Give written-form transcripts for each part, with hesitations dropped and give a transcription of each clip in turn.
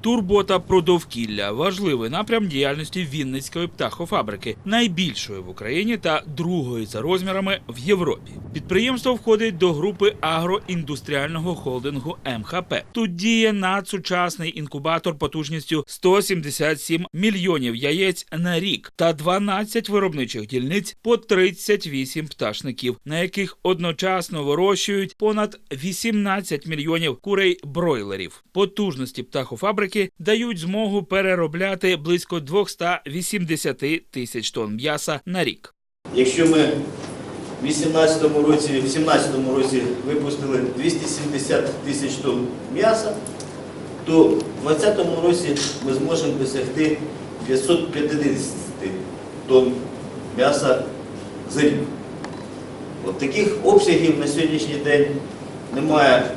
Турбота про довкілля – важливий напрям діяльності Вінницької птахофабрики, найбільшої в Україні та другої за розмірами в Європі. Підприємство входить до групи агроіндустріального холдингу МХП. Тут діє надсучасний інкубатор потужністю 177 мільйонів яєць на рік та 12 виробничих дільниць по 38 пташників, на яких одночасно вирощують понад 18 мільйонів курей-бройлерів. Потужності птахофабрики дають змогу переробляти близько 280 тисяч тонн м'яса на рік. Якщо ми в 2017 році випустили 270 тисяч тонн м'яса, то в 2020 році ми зможемо досягти 550 тонн м'яса за рік. От таких обсягів на сьогоднішній день немає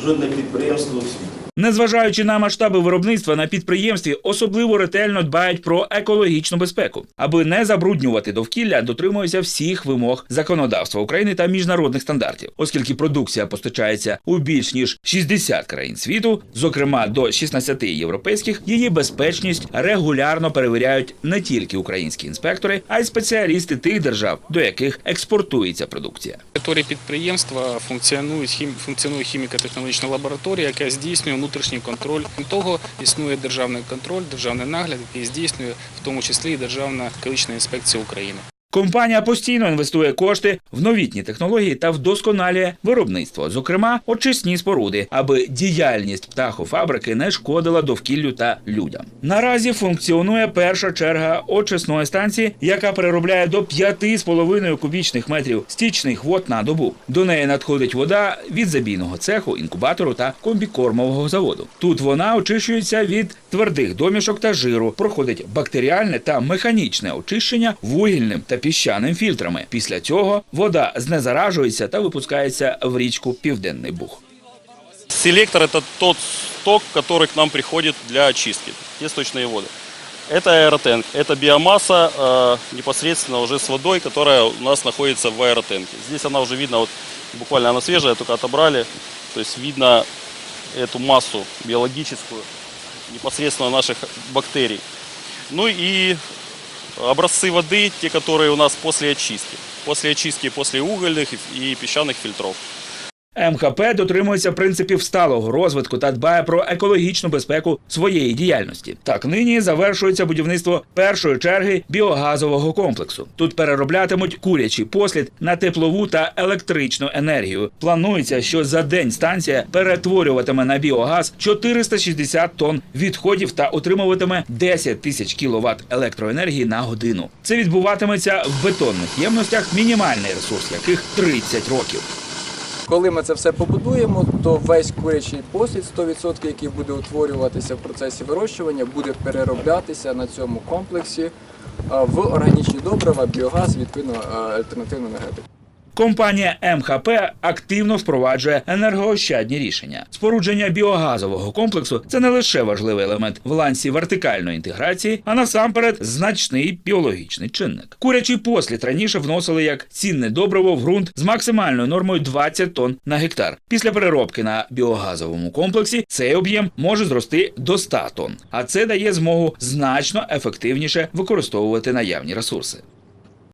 жодного підприємства у світі. Незважаючи на масштаби виробництва, на підприємстві особливо ретельно дбають про екологічну безпеку. Аби не забруднювати довкілля, дотримуються всіх вимог законодавства України та міжнародних стандартів. Оскільки продукція постачається у більш ніж 60 країн світу, зокрема до 16 європейських, її безпечність регулярно перевіряють не тільки українські інспектори, а й спеціалісти тих держав, до яких експортується продукція. На території підприємства функціонує хіміко-технологічна лабораторія, яка здійснює внутрішній контроль. Крім того, існує державний контроль, державний нагляд, який здійснює в тому числі і Державна екологічна інспекція України. Компанія постійно інвестує кошти в новітні технології та вдосконалює виробництво, зокрема очисні споруди, аби діяльність птахофабрики не шкодила довкіллю та людям. Наразі функціонує перша черга очисної станції, яка переробляє до 5,5 кубічних метрів стічних вод на добу. До неї надходить вода від забійного цеху, інкубатору та комбікормового заводу. Тут вона очищується від твердих домішок та жиру, проходить бактеріальне та механічне очищення вугільним та піщаним фільтрами. Після цього вода знезаражується та випускається в річку Південний Буг. Селектор – это тот сток, который к нам приходит для очистки, те сточные воды. Это аэротенк, это биомасса непосредственно уже с водой, которая у нас находится в аэротенке. Здесь она уже видно, вот буквально она свежая, только отобрали, то есть видно эту массу биологическую непосредственно наших бактерий. Ну и образцы воды, те, которые у нас после очистки после угольных и песчаных фильтров. МХП дотримується принципів сталого розвитку та дбає про екологічну безпеку своєї діяльності. Так, нині завершується будівництво першої черги біогазового комплексу. Тут перероблятимуть курячий послід на теплову та електричну енергію. Планується, що за день станція перетворюватиме на біогаз 460 тонн відходів та отримуватиме 10 тисяч кіловат електроенергії на годину. Це відбуватиметься в бетонних ємностях, мінімальний ресурс яких 30 років. Коли ми це все побудуємо, то весь курячий послід 100%, який буде утворюватися в процесі вирощування, буде перероблятися на цьому комплексі в органічні добрива, біогаз, відповідно альтернативну енергетику. Компанія МХП активно впроваджує енергоощадні рішення. Спорудження біогазового комплексу – це не лише важливий елемент в ланці вертикальної інтеграції, а насамперед значний біологічний чинник. Курячий послід раніше вносили як цінне добриво в ґрунт з максимальною нормою 20 тонн на гектар. Після переробки на біогазовому комплексі цей об'єм може зрости до 100 тонн. А це дає змогу значно ефективніше використовувати наявні ресурси.